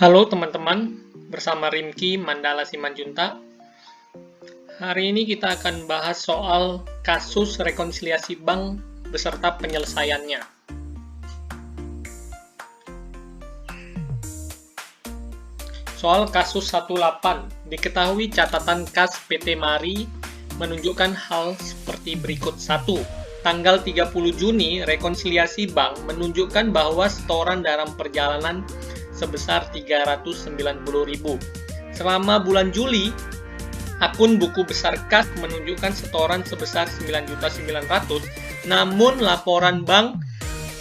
Halo teman-teman, bersama Rimki Mandala Simanjunta. Hari ini kita akan bahas soal kasus rekonsiliasi bank beserta penyelesaiannya. Soal kasus 18, diketahui catatan kas PT Mari menunjukkan hal seperti berikut. 1. Tanggal 30 Juni, rekonsiliasi bank menunjukkan bahwa setoran dalam perjalanan sebesar 390.000. Selama bulan Juli, akun buku besar kas menunjukkan setoran sebesar 9.900.000, namun laporan bank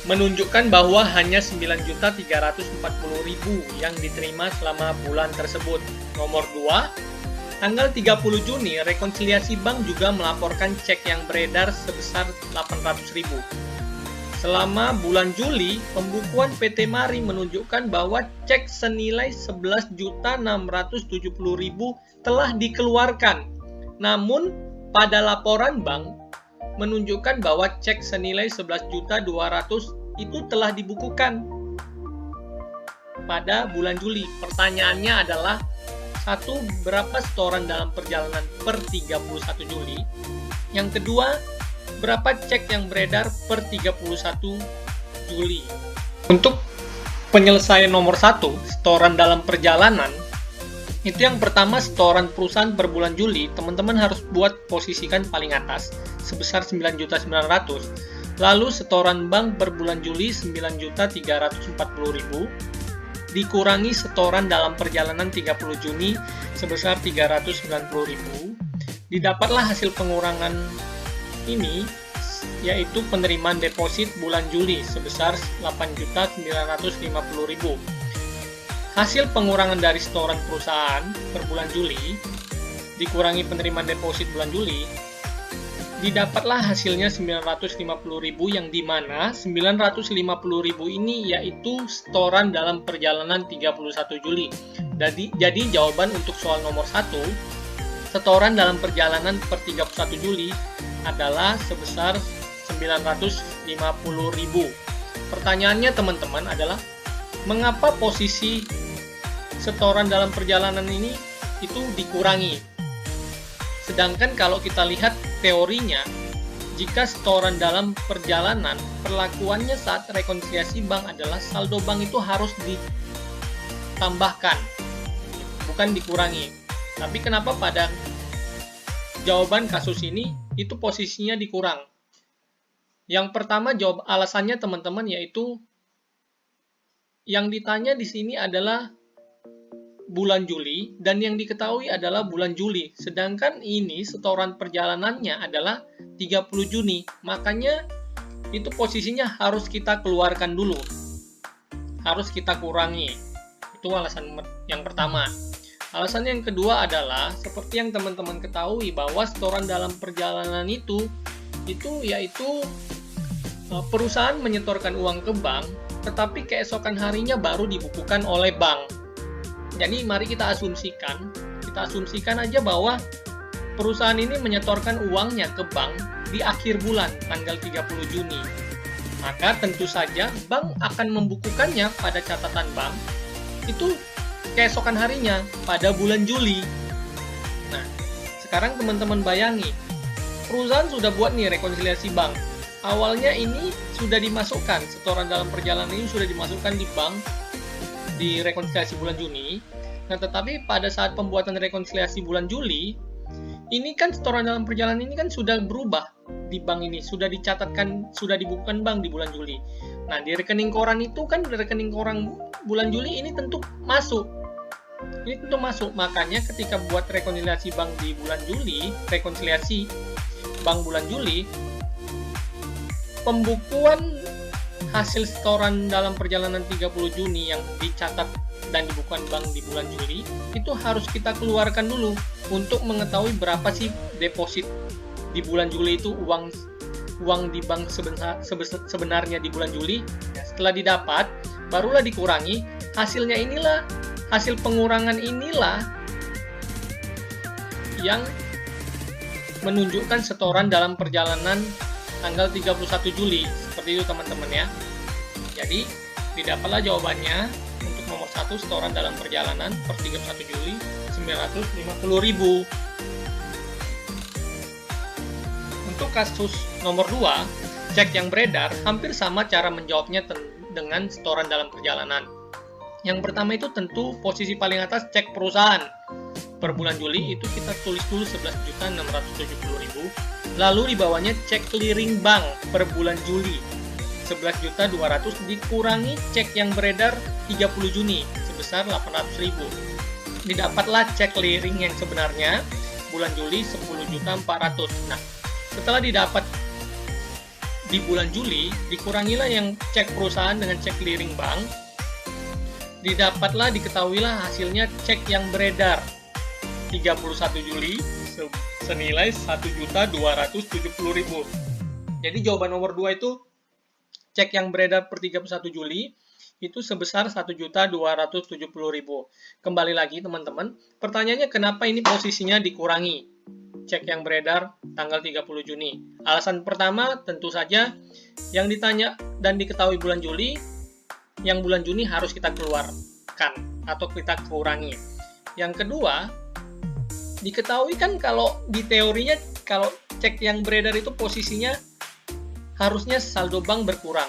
menunjukkan bahwa hanya 9.340.000 yang diterima selama bulan tersebut. Nomor 2, tanggal 30 Juni, rekonsiliasi bank juga melaporkan cek yang beredar sebesar 800.000. Selama bulan Juli, pembukuan PT Mari menunjukkan bahwa cek senilai 11.670.000 telah dikeluarkan. Namun, pada laporan bank menunjukkan bahwa cek senilai 11.200.000 itu telah dibukukan pada bulan Juli. Pertanyaannya adalah, 1. Berapa setoran dalam perjalanan per 31 Juli? Yang kedua, berapa cek yang beredar per 31 Juli? Untuk penyelesaian nomor 1, setoran dalam perjalanan, itu yang pertama setoran perusahaan per bulan Juli, teman-teman harus buat posisikan paling atas, sebesar 9.900.000. Lalu setoran bank per bulan Juli 9.340.000, dikurangi setoran dalam perjalanan 30 Juni sebesar 390.000, didapatlah hasil pengurangan ini, yaitu penerimaan deposit bulan Juli sebesar 8.950.000. Hasil pengurangan dari setoran perusahaan per bulan Juli dikurangi penerimaan deposit bulan Juli, didapatlah hasilnya 950.000, yang dimana 950.000 ini yaitu setoran dalam perjalanan 31 Juli. Jadi jawaban untuk soal nomor 1, setoran dalam perjalanan per 31 Juli adalah sebesar 950.000. Pertanyaannya teman-teman adalah, mengapa posisi setoran dalam perjalanan ini itu dikurangi? Sedangkan kalau kita lihat teorinya, jika setoran dalam perjalanan, perlakuannya saat rekonsiliasi bank adalah saldo bank itu harus ditambahkan, bukan dikurangi. Tapi kenapa pada jawaban kasus ini itu posisinya dikurang? Yang pertama, alasannya teman-teman, yaitu yang ditanya di sini adalah bulan Juli dan yang diketahui adalah bulan Juli. Sedangkan ini setoran perjalanannya adalah 30 Juni. Makanya itu posisinya harus kita keluarkan dulu. Harus kita kurangi. Itu alasan yang pertama. Alasan yang kedua adalah, seperti yang teman-teman ketahui bahwa setoran dalam perjalanan itu yaitu perusahaan menyetorkan uang ke bank, tetapi keesokan harinya baru dibukukan oleh bank. Jadi mari kita asumsikan aja bahwa perusahaan ini menyetorkan uangnya ke bank di akhir bulan, tanggal 30 Juni. Maka tentu saja bank akan membukukannya pada catatan bank itu keesokan harinya pada bulan Juli. Nah, sekarang teman-teman bayangi, perusahaan sudah buat nih rekonsiliasi bank. Awalnya ini sudah dimasukkan, setoran dalam perjalanan ini sudah dimasukkan di bank di rekonsiliasi bulan Juni. Nah, tetapi pada saat pembuatan rekonsiliasi bulan Juli, ini kan setoran dalam perjalanan ini kan sudah berubah di bank ini, sudah dicatatkan, sudah dibukukan bank di bulan Juli. Nah, di rekening koran itu kan, rekening koran bulan Juli ini tentu masuk. Ini tentu masuk, makanya ketika buat rekonsiliasi bank di bulan Juli, rekonsiliasi bank bulan Juli, pembukuan hasil setoran dalam perjalanan 30 Juni yang dicatat dan dibukukan bank di bulan Juli, itu harus kita keluarkan dulu untuk mengetahui berapa sih deposit di bulan Juli itu, uang di bank sebenarnya di bulan Juli. Setelah didapat, barulah dikurangi, hasilnya inilah, hasil pengurangan inilah yang menunjukkan setoran dalam perjalanan tanggal 31 Juli. Seperti itu teman-teman ya. Jadi, didapatlah jawabannya untuk nomor 1 setoran dalam perjalanan per 31 Juli 950.000. Untuk kasus nomor 2, cek yang beredar, hampir sama cara menjawabnya dengan setoran dalam perjalanan. Yang pertama itu tentu posisi paling atas cek perusahaan. Per bulan Juli itu kita tulis dulu 11.670.000. Lalu di bawahnya cek clearing bank per bulan Juli 11.200.000 dikurangi cek yang beredar 30 Juni sebesar 800.000. Didapatlah cek clearing yang sebenarnya bulan Juli 10.400.000. Nah, setelah didapat di bulan Juli, dikurangilah yang cek perusahaan dengan cek clearing bank. Diketahuilah hasilnya cek yang beredar 31 Juli senilai 1.270.000. Jadi jawaban nomor 2 itu cek yang beredar per 31 Juli itu sebesar 1.270.000. Kembali lagi teman-teman, pertanyaannya kenapa ini posisinya dikurangi cek yang beredar tanggal 30 Juni. Alasan pertama tentu saja yang ditanya dan diketahui bulan Juli, yang bulan Juni harus kita keluarkan atau kita kurangi. Yang kedua, diketahui kan kalau di teorinya kalau cek yang beredar itu posisinya harusnya saldo bank berkurang.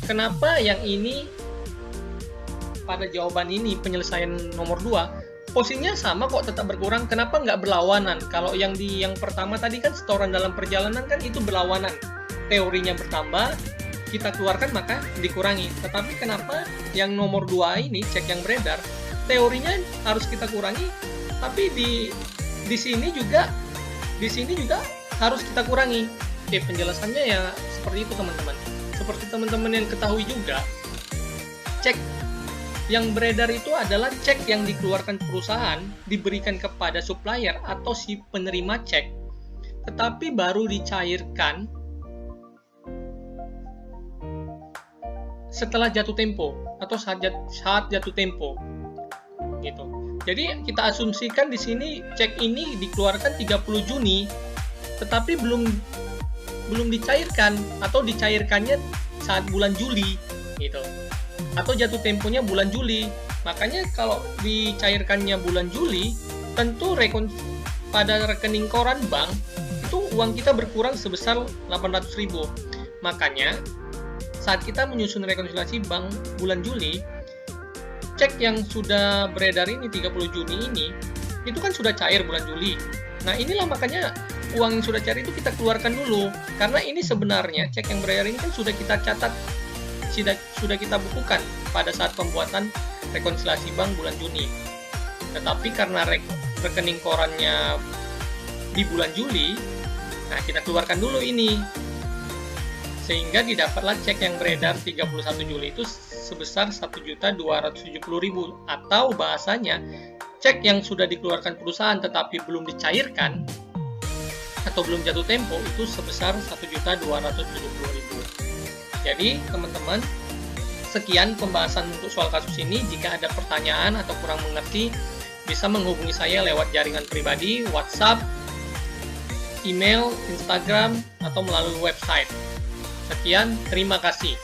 Kenapa yang ini pada jawaban ini penyelesaian nomor 2 posisinya sama kok tetap berkurang? Kenapa nggak berlawanan? Kalau yang pertama tadi kan setoran dalam perjalanan kan itu berlawanan. Teorinya bertambah, kita keluarkan maka dikurangi. Tetapi kenapa yang nomor 2 ini cek yang beredar teorinya harus kita kurangi, tapi di sini juga harus kita kurangi. Oke, penjelasannya ya seperti itu teman-teman. Seperti teman-teman yang ketahui juga, cek yang beredar itu adalah cek yang dikeluarkan perusahaan diberikan kepada supplier atau si penerima cek, tetapi baru dicairkan setelah jatuh tempo atau saat jatuh tempo gitu. Jadi kita asumsikan di sini cek ini dikeluarkan 30 Juni tetapi belum dicairkan atau dicairkannya saat bulan Juli gitu. Atau jatuh temponya bulan Juli. Makanya kalau dicairkannya bulan Juli, tentu pada rekening koran bank itu uang kita berkurang sebesar 800.000. Makanya saat kita menyusun rekonsiliasi bank bulan Juli, cek yang sudah beredar ini 30 Juni ini itu kan sudah cair bulan Juli. Nah, inilah makanya uang yang sudah cair itu kita keluarkan dulu, karena ini sebenarnya cek yang beredar ini kan sudah kita catat, sudah kita bukukan pada saat pembuatan rekonsiliasi bank bulan Juni. Tetapi karena rekening korannya di bulan Juli, nah kita keluarkan dulu ini, sehingga didapatlah cek yang beredar 31 Juli itu sebesar 1.270.000, atau bahasanya cek yang sudah dikeluarkan perusahaan tetapi belum dicairkan atau belum jatuh tempo itu sebesar 1.270.000. Jadi teman-teman, sekian pembahasan untuk soal kasus ini. Jika ada pertanyaan atau kurang mengerti, bisa menghubungi saya lewat jaringan pribadi, WhatsApp, email, Instagram, atau melalui website. Sekian, terima kasih.